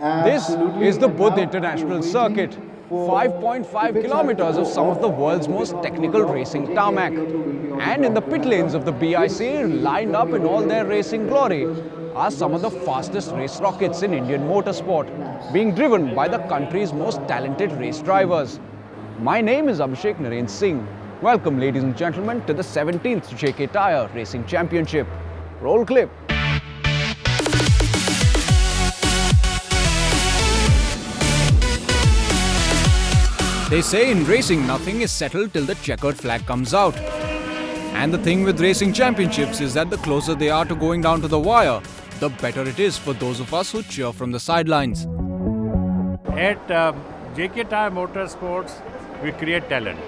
This is the BIC International Circuit, 5.5 kilometers of some of the world's most technical racing tarmac. And in the pit lanes of the BIC, lined up in all their racing glory, are some of the fastest race rockets in Indian motorsport, being driven by the country's most talented race drivers. My name is Abhishek Naren Singh. Welcome, ladies and gentlemen, to the 17th JK Tyre Racing Championship. Roll clip. They say in racing nothing is settled till the checkered flag comes out. And the thing with racing championships is that the closer they are to going down to the wire, the better it is for those of us who cheer from the sidelines. At JK Tyre Motorsports, we create talent.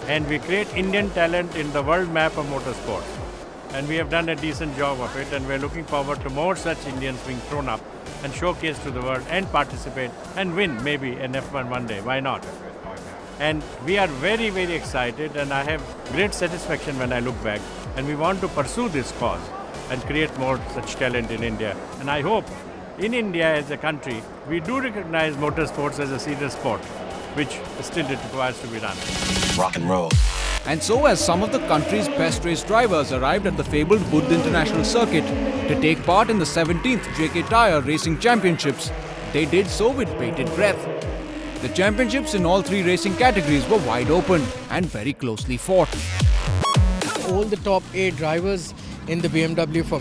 And we create Indian talent in the world map of motorsport. And we have done a decent job of it, and we're looking forward to more such Indians being thrown up and showcased to the world and participate and win maybe an F1 one day. Why not? And we are very, very excited, and I have great satisfaction when I look back. And we want to pursue this cause and create more such talent in India. And I hope in India as a country, we do recognize motorsports as a serious sport, which still it requires to be done. Rock and roll. And so as some of the country's best race drivers arrived at the fabled BIC International Circuit to take part in the 17th JK Tyre Racing Championships, they did so with bated breath. The championships in all three racing categories were wide open and very closely fought. All the top 8 drivers in the BMW for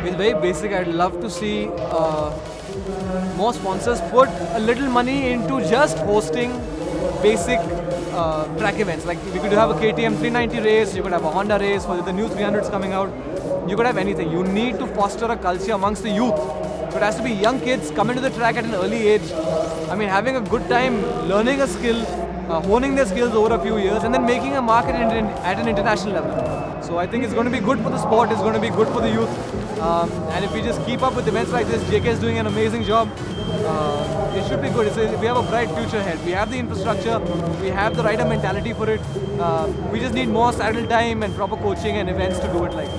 It's very basic. I'd love to see more sponsors put a little money into just hosting basic track events. Like we could have a KTM 390 race, you could have a Honda race for the new 300s coming out. You could have anything. You need to foster a culture amongst the youth. So it has to be young kids coming to the track at an early age. I mean, having a good time, learning a skill, honing their skills over a few years, and then making a market at an international level. So I think it's going to be good for the sport, it's going to be good for the youth. And if we just keep up with events like this, JK is doing an amazing job. It should be good. We have a bright future ahead. We have the infrastructure, we have the rider mentality for it. We just need more saddle time and proper coaching and events to do it like.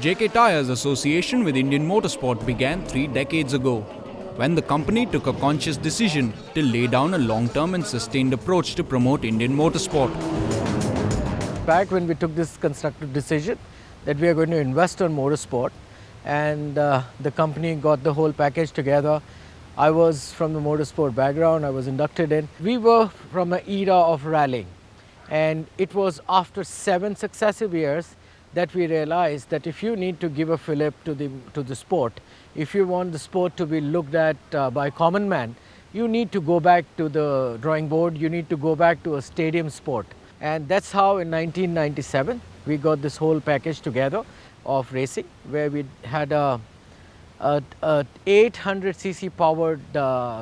JK Tyre's association with Indian motorsport began 3 decades ago, when the company took a conscious decision to lay down a long-term and sustained approach to promote Indian motorsport. back when we took this constructive decision that we are going to invest on motorsport, and the company got the whole package together. I was from the motorsport background, I was inducted in. We were from an era of rallying, and it was after 7 successive years that we realized that if you need to give a fillip to the sport, if you want the sport to be looked at by common man, you need to go back to the drawing board, you need to go back to a stadium sport. And that's how in 1997 we got this whole package together of racing, where we had a 800cc powered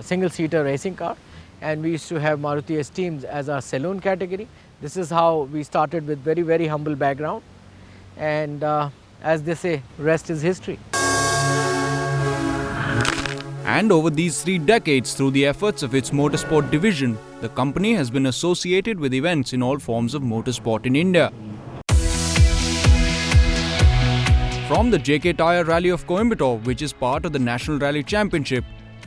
single-seater racing car, and we used to have Maruti S teams as our saloon category. This is how we started, with very, very humble background. And as they say, rest is history. And over these 3 decades, through the efforts of its motorsport division, the company has been associated with events in all forms of motorsport in India. From the JK Tyre Rally of Coimbatore, which is part of the National Rally Championship,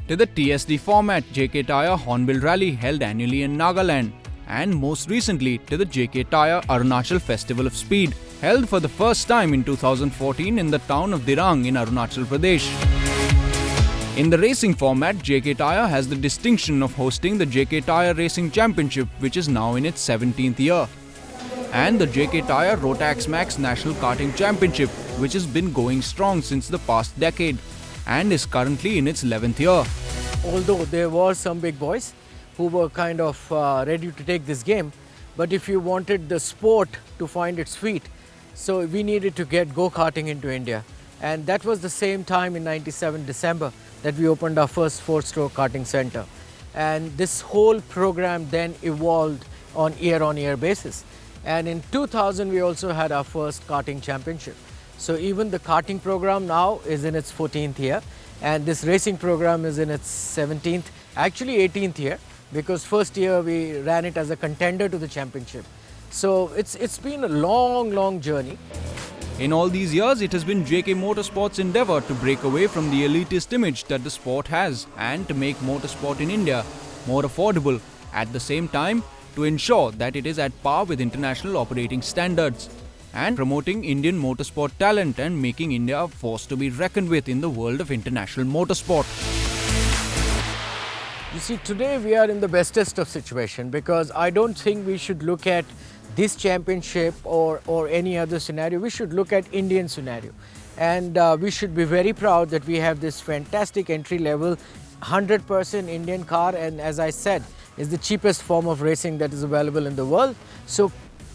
to the TSD format JK Tyre Hornbill Rally held annually in Nagaland, and most recently to the JK Tyre Arunachal Festival of Speed, held for the first time in 2014 in the town of Dirang in Arunachal Pradesh. In the racing format, JK Tyre has the distinction of hosting the JK Tyre Racing Championship, which is now in its 17th year, and the JK Tyre Rotax Max National Karting Championship, which has been going strong since the past decade and is currently in its 11th year. Although there were some big boys who were kind of ready to take this game, but if you wanted the sport to find its feet, so we needed to get go-karting into India. And that was the same time in 97 December that we opened our first 4-stroke karting center. And this whole program then evolved on year basis. And in 2000 we also had our first karting championship. So even the karting program now is in its 14th year, and this racing program is in its 17th, actually 18th year, because first year we ran it as a contender to the championship. So it's been a long journey. In all these years, it has been JK Motorsport's endeavour to break away from the elitist image that the sport has and to make motorsport in India more affordable, at the same time to ensure that it is at par with international operating standards, and promoting Indian motorsport talent and making India a force to be reckoned with in the world of international motorsport. You see, today we are in the bestest of situation, because I don't think we should look at this championship or any other scenario. We should look at Indian scenario, and we should be very proud that we have this fantastic entry level 100% Indian car, and as I said, is the cheapest form of racing that is available in the world. So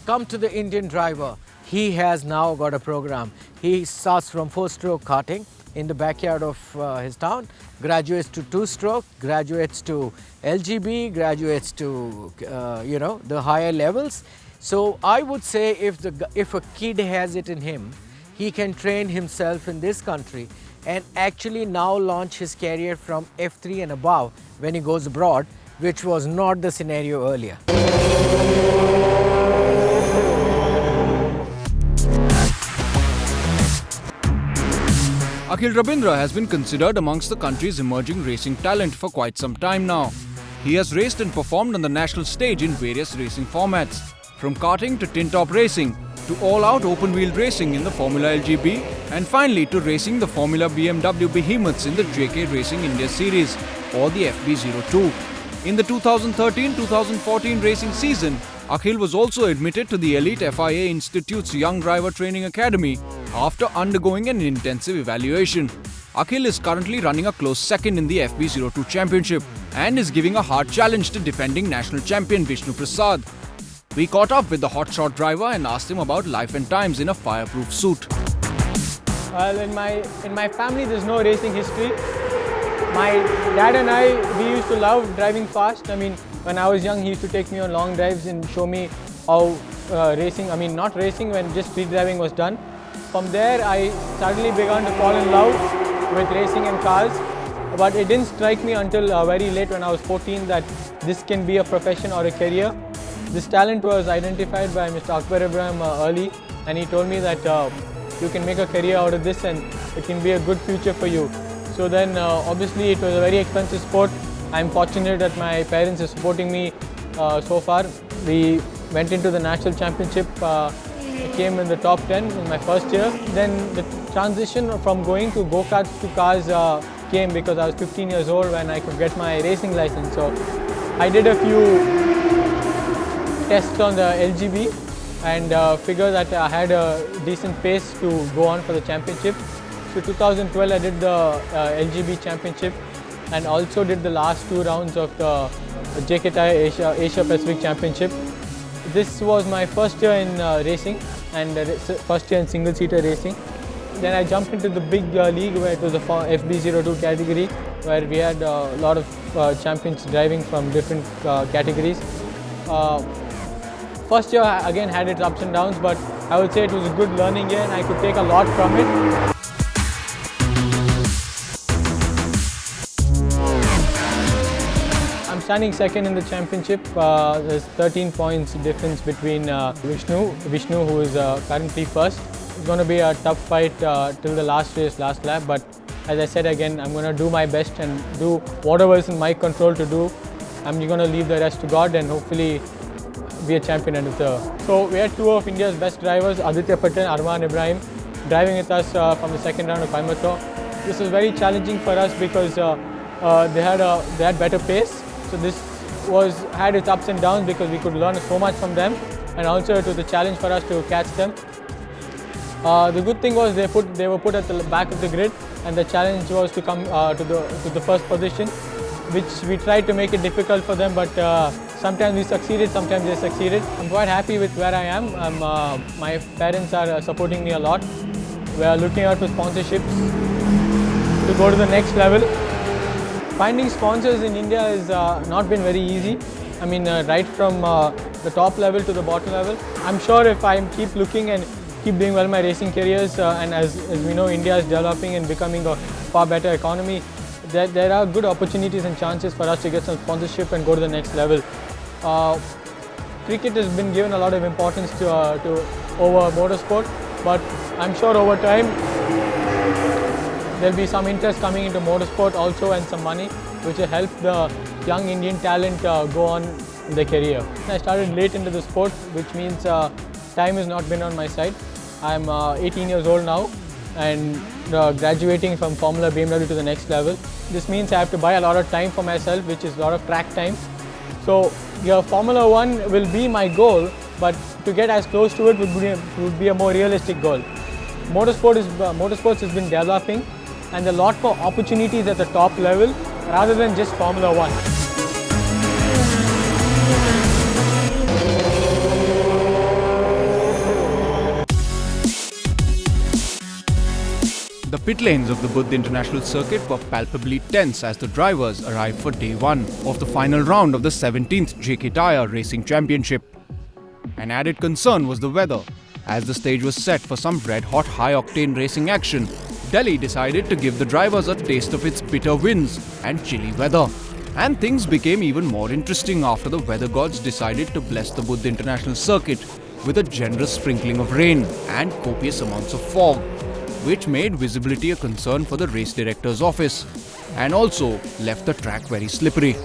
come to the Indian driver. He has now got a program. He starts from 4-stroke karting in the backyard of his town, graduates to 2-stroke, graduates to LGB, graduates to the higher levels. So I would say if a kid has it in him, he can train himself in this country and actually now launch his career from F3 and above when he goes abroad, which was not the scenario earlier. Akhil Rabindra has been considered amongst the country's emerging racing talent for quite some time now. He has raced and performed on the national stage in various racing formats, from karting to tin-top racing, to all-out open-wheeled racing in the Formula LGB, and finally to racing the Formula BMW behemoths in the JK Racing India Series, or the FB02. In the 2013-2014 racing season, Akhil was also admitted to the elite FIA Institute's Young Driver Training Academy after undergoing an intensive evaluation. Akhil is currently running a close second in the FB02 Championship and is giving a hard challenge to defending national champion Vishnu Prasad. We caught up with the hotshot driver and asked him about life and times in a fireproof suit. Well, in my family, there's no racing history. My dad and I, we used to love driving fast. I mean, when I was young, he used to take me on long drives and show me how not racing, when just street driving was done. From there, I suddenly began to fall in love with racing and cars. But it didn't strike me until very late, when I was 14, that this can be a profession or a career. This talent was identified by Mr. Akbar Ibrahim early, and he told me that you can make a career out of this and it can be a good future for you. So then obviously it was a very expensive sport. I'm fortunate that my parents are supporting me so far. We went into the national championship, came in the top 10 in my first year. Then the transition from going to go-karts to cars came because I was 15 years old when I could get my racing license. So I did a few tests on the LGB and figured that I had a decent pace to go on for the championship. So 2012 I did the LGB championship and also did the last 2 rounds of the JK Tyre Asia Pacific Championship. This was my first year in racing and first year in single-seater racing. Then I jumped into the big league where it was the FB02 category, where we had a lot of champions driving from different categories. First year again had its ups and downs, but I would say it was a good learning year and I could take a lot from it. I'm standing second in the championship. There's 13 points difference between Vishnu, who is currently first. It's going to be a tough fight till the last race, last lap, but as I said again, I'm going to do my best and do whatever is in my control to do. I'm going to leave the rest to God, and hopefully be a champion under the. So we had two of India's best drivers, Aditya Patel and Arman Ibrahim, driving with us from the second round of Coimbatore. This was very challenging for us because they had better pace. So this had its ups and downs because we could learn so much from them, and also it was a challenge for us to catch them. The good thing was they were put at the back of the grid, and the challenge was to come to the first position, which we tried to make it difficult for them, but sometimes we succeeded, sometimes they succeeded. I'm quite happy with where I am. My parents are supporting me a lot. We are looking out for sponsorships to go to the next level. Finding sponsors in India has not been very easy. I mean, right from the top level to the bottom level. I'm sure if I keep looking and keep doing well in my racing careers, and as we know, India is developing and becoming a far better economy, there are good opportunities and chances for us to get some sponsorship and go to the next level. Cricket has been given a lot of importance to over motorsport, but I'm sure over time there'll be some interest coming into motorsport also, and some money which will help the young Indian talent go on in their career. I started late into the sport, which means time has not been on my side. I'm 18 years old now and graduating from Formula BMW to the next level. This means I have to buy a lot of time for myself, which is a lot of track time. So Formula 1 will be my goal, but to get as close to it would be a more realistic goal. Motorsports has been developing, and there are a lot more opportunities at the top level rather than just Formula 1. The pit lanes of the Buddh International Circuit were palpably tense as the drivers arrived for day one of the final round of the 17th JK Tyre Racing Championship. An added concern was the weather. As the stage was set for some red-hot high-octane racing action, Delhi decided to give the drivers a taste of its bitter winds and chilly weather. And things became even more interesting after the weather gods decided to bless the Buddh International Circuit with a generous sprinkling of rain and copious amounts of fog, which made visibility a concern for the race director's office and also left the track very slippery.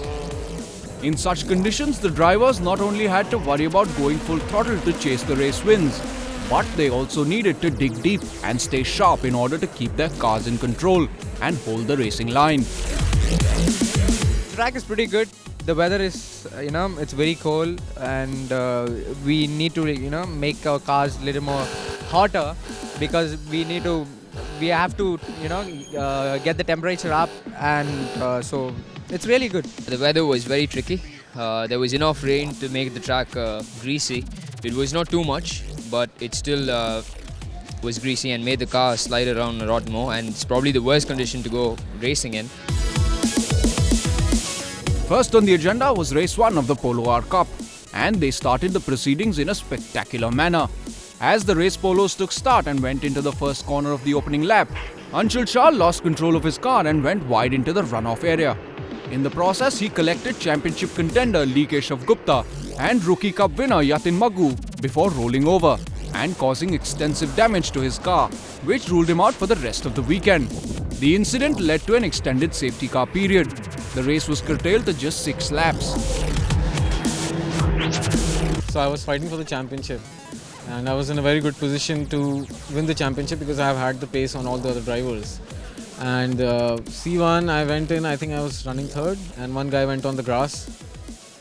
In such conditions, the drivers not only had to worry about going full throttle to chase the race wins, but they also needed to dig deep and stay sharp in order to keep their cars in control and hold the racing line. The track is pretty good. The weather is, it's very cold, and we need to, make our cars a little more hotter, because we have to, get the temperature up, and so it's really good. The weather was very tricky. There was enough rain to make the track greasy. It was not too much, but it still was greasy and made the car slide around a lot more, and it's probably the worst condition to go racing in. First on the agenda was race 1 of the Polo R Cup, and they started the proceedings in a spectacular manner. As the race polos took start and went into the first corner of the opening lap, Anshul Shah lost control of his car and went wide into the runoff area. In the process, he collected championship contender Lee Keshav Gupta and Rookie Cup winner Yatin Maggu before rolling over and causing extensive damage to his car, which ruled him out for the rest of the weekend. The incident led to an extended safety car period. The race was curtailed to just 6 laps. So I was fighting for the championship, and I was in a very good position to win the championship because I have had the pace on all the other drivers. And C1 I went in, I think I was running third, and one guy went on the grass,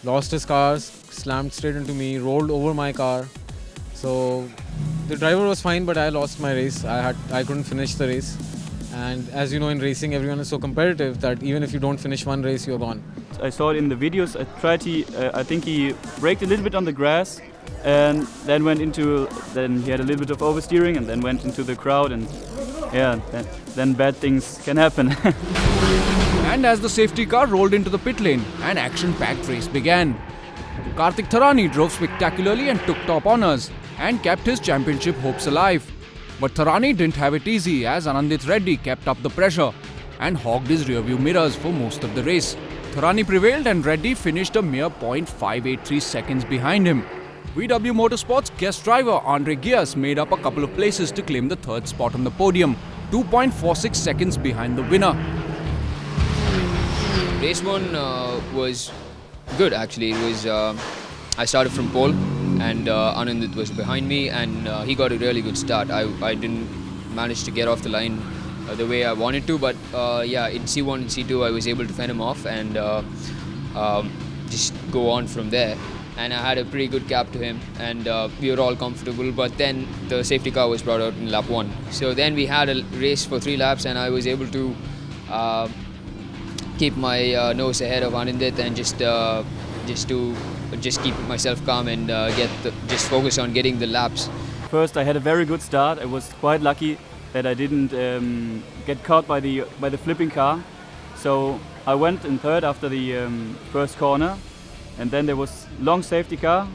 lost his car, slammed straight into me, rolled over my car. So the driver was fine, but I lost my race. I couldn't finish the race. And as you know, in racing everyone is so competitive that even if you don't finish one race, you're gone. I saw it in the videos. I think he braked a little bit on the grass, and then he had a little bit of oversteering, and then went into the crowd, and then bad things can happen. And as the safety car rolled into the pit lane, an action-packed race began. Kartik Tharani drove spectacularly and took top honours and kept his championship hopes alive. But Tharani didn't have it easy, as Anandit Reddy kept up the pressure and hogged his rearview mirrors for most of the race. Tharani prevailed and Reddy finished a mere 0.583 seconds behind him. VW Motorsports guest driver Andre Gias made up a couple of places to claim the third spot on the podium, 2.46 seconds behind the winner. Race 1 was good actually. It was I started from pole, and Anandit was behind me, and he got a really good start. I didn't manage to get off the line the way I wanted to, but yeah, in C1 and C2 I was able to fend him off and just go on from there. And I had a pretty good gap to him, and we were all comfortable. But then the safety car was brought out in lap 1. So then we had a race for 3 laps, and I was able to keep my nose ahead of Anandit and just keep myself calm and just focus on getting the laps. First, I had a very good start. I was quite lucky that I didn't get caught by the flipping car. So I went in third after the first corner. And then there was long safety car.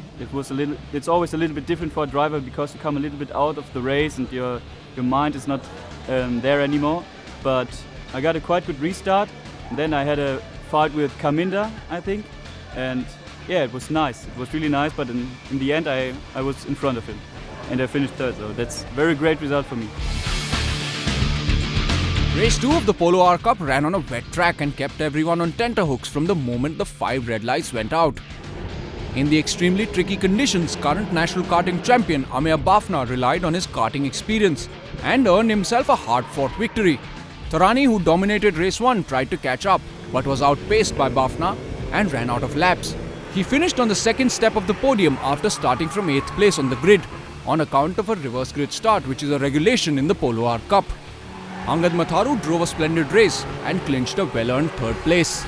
It's always a little bit different for a driver because you come a little bit out of the race and your mind is not there anymore. But I got a quite good restart. And then I had a fight with Kaminda, I think. And yeah, it was nice. It was really nice. But in the end, I was in front of him. And I finished third. So that's a very great result for me. Race 2 of the Polo R Cup ran on a wet track and kept everyone on tenterhooks from the moment the 5 red lights went out. In the extremely tricky conditions, current national karting champion Ameya Bafna relied on his karting experience and earned himself a hard-fought victory. Tarani, who dominated race 1, tried to catch up but was outpaced by Bafna and ran out of laps. He finished on the second step of the podium after starting from 8th place on the grid on account of a reverse grid start, which is a regulation in the Polo R Cup. Angad Matharu drove a splendid race and clinched a well-earned 3rd place.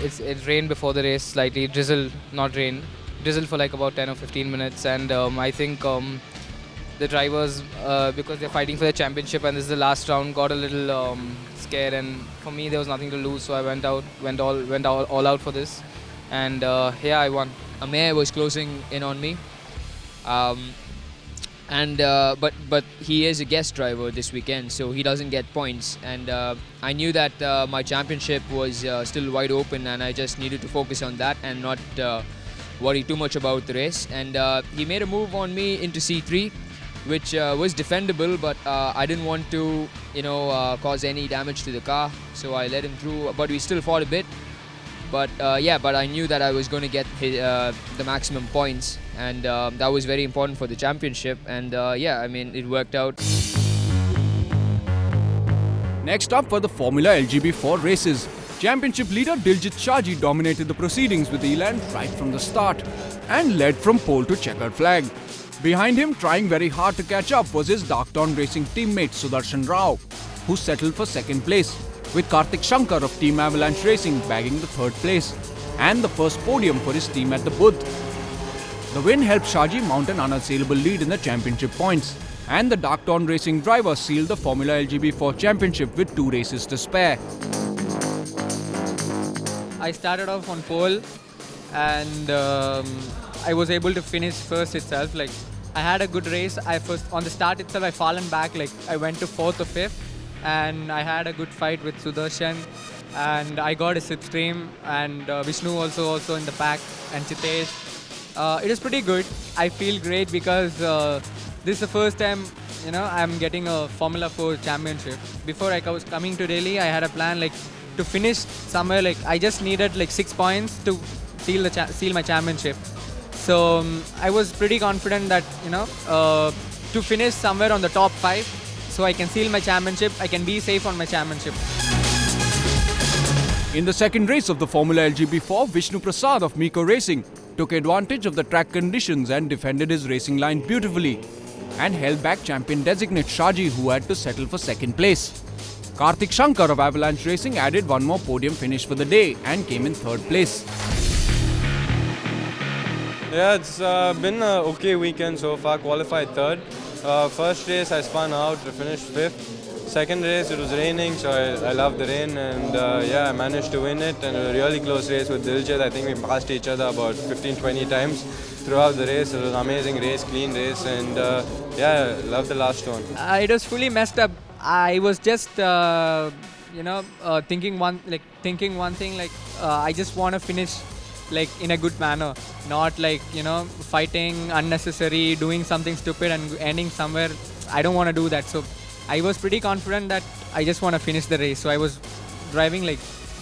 It rained before the race slightly, drizzle, not rain. Drizzle for like about 10 or 15 minutes, and I think the drivers, because they're fighting for the championship and this is the last round, got a little scared, and for me there was nothing to lose, so I went all out for this, and yeah, I won. Ameya was closing in on me. But he is a guest driver this weekend, so he doesn't get points. And I knew that my championship was still wide open, and I just needed to focus on that and not worry too much about the race. And he made a move on me into C3, which was defendable, but I didn't want to, cause any damage to the car, so I let him through. But we still fought a bit. But but I knew that I was going to get the maximum points, and that was very important for the championship. And it worked out. Next up for the Formula LGB4 races, championship leader Diljit Shaji dominated the proceedings with Elan right from the start and led from pole to checkered flag. Behind him, trying very hard to catch up, was his Dark Dawn Racing teammate Sudarshan Rao, who settled for 2nd place, with Kartik Shankar of Team Avalanche Racing bagging the 3rd place and the first podium for his team at the Buddh. The win helped Shaji mount an unassailable lead in the championship points, and the Dark Dawn Racing driver sealed the Formula LGB4 championship with 2 races to spare. I started off on pole, and I was able to finish first itself. Like, I had a good race. On the start itself, I fallen back. Like, I went to 4th or 5th. And I had a good fight with Sudarshan, and I got a slipstream, and Vishnu also in the pack, and Chitesh. It is pretty good. I feel great because this is the first time I'm getting a Formula 4 championship. Before I was coming to Delhi, I had a plan to finish somewhere. I just needed 6 points to seal my championship. So I was pretty confident that to finish somewhere on the top 5. So I can seal my championship, I can be safe on my championship. In the second race of the Formula LGB4, Vishnu Prasad of Miko Racing took advantage of the track conditions and defended his racing line beautifully and held back champion designate Shaji, who had to settle for 2nd place. Kartik Shankar of Avalanche Racing added 1 more podium finish for the day and came in 3rd place. Yeah, it's been an okay weekend so far, qualified 3rd. First race I spun out, finished 5th. Second race it was raining, so I loved the rain, and I managed to win it, and a really close race with Diljit. I think we passed each other about 15-20 times throughout the race. It was an amazing race, clean race, and loved the last one. It was fully messed up. I was just thinking one thing, I just want to finish in a good manner, not fighting unnecessary, doing something stupid and ending somewhere. I don't want to do that. So I was pretty confident that I just want to finish the race. So I was driving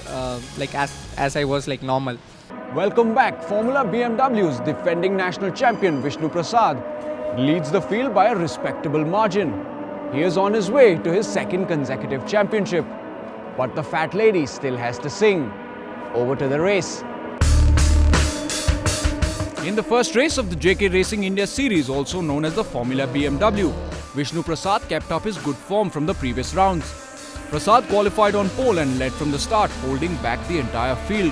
as I was normal. Welcome back. Formula BMW's defending national champion Vishnu Prasad leads the field by a respectable margin. He is on his way to his second consecutive championship. But the fat lady still has to sing. Over to the race. In the first race of the JK Racing India Series, also known as the Formula BMW, Vishnu Prasad kept up his good form from the previous rounds. Prasad qualified on pole and led from the start, holding back the entire field,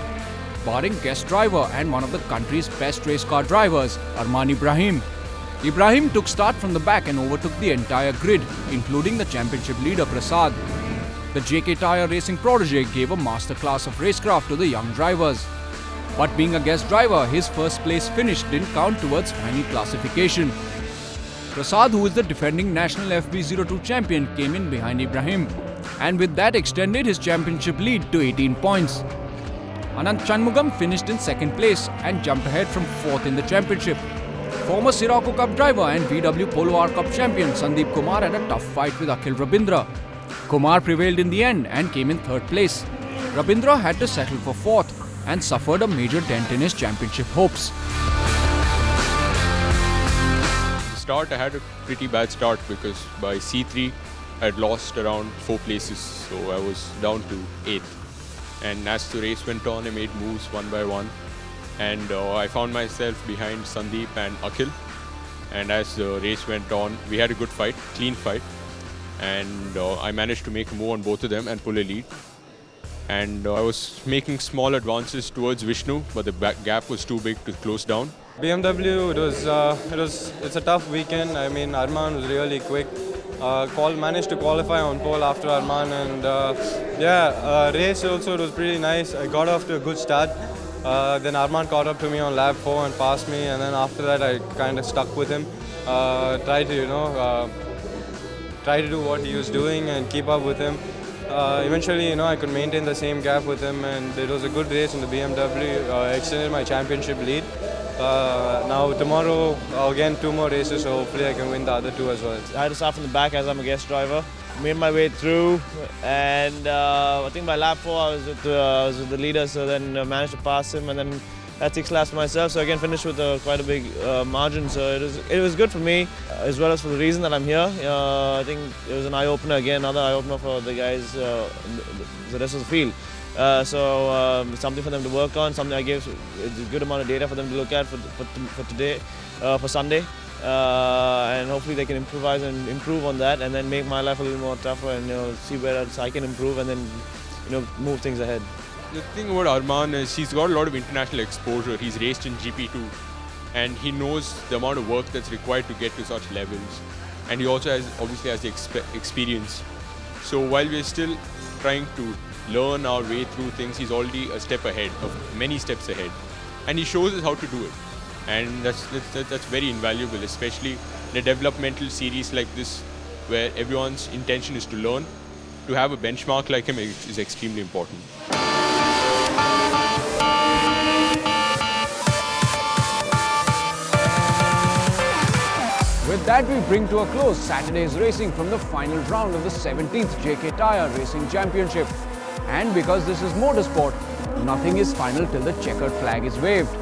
barring guest driver and one of the country's best race car drivers, Arman Ibrahim. Ibrahim took start from the back and overtook the entire grid, including the championship leader Prasad. The JK Tyre racing protege gave a masterclass of racecraft to the young drivers. But being a guest driver, his first place finish didn't count towards final classification. Prasad, who is the defending national FB02 champion, came in behind Ibrahim, and with that extended his championship lead to 18 points. Anant Chanmugam finished in second place and jumped ahead from fourth in the championship. Former Sirocco Cup driver and VW Polo R Cup champion Sandeep Kumar had a tough fight with Akhil Rabindra. Kumar prevailed in the end and came in third place. Rabindra had to settle for fourth and suffered a major dent in his championship hopes. I had a pretty bad start because by C3 I had lost around 4 places, so I was down to 8th. And as the race went on, I made moves one by one, and I found myself behind Sandeep and Akhil. And as the race went on, we had a good fight, clean fight, and I managed to make a move on both of them and pull a lead. And I was making small advances towards Vishnu, but the gap was too big to close down. BMW, it's a tough weekend. I mean, Arman was really quick. Managed to qualify on pole after Arman, and race also, it was pretty nice. I got off to a good start. Then Arman caught up to me on lap 4 and passed me, and then after that I kind of stuck with him. Tried to do what he was doing and keep up with him. Eventually, I could maintain the same gap with him, and it was a good race in the BMW. Extended my championship lead. Now tomorrow, again 2 more races, so hopefully I can win the other 2 as well. I had to start from the back as I'm a guest driver. Made my way through, and I think by lap 4 I was with the leader, so then managed to pass him, and then had 6 laps for myself. So again finished with quite a big margin. So it was good for me, as well as for the reason that I'm here. I think it was an eye opener again, another eye opener for the guys, the rest of the field. Something for them to work on, something I gave a good amount of data for them to look at for today, for Sunday. And hopefully they can improvise and improve on that, and then make my life a little more tougher, and see where else I can improve, and then move things ahead. The thing about Arman is he's got a lot of international exposure. He's raced in GP2, and he knows the amount of work that's required to get to such levels. And he also obviously has the experience. So while we're still trying to learn our way through things, he's already a step ahead, many steps ahead, and he shows us how to do it. And that's very invaluable, especially in a developmental series like this, where everyone's intention is to learn. To have a benchmark like him is extremely important. With that, we bring to a close Saturday's racing from the final round of the 17th JK Tyre Racing Championship. And because this is motorsport, nothing is final till the checkered flag is waved.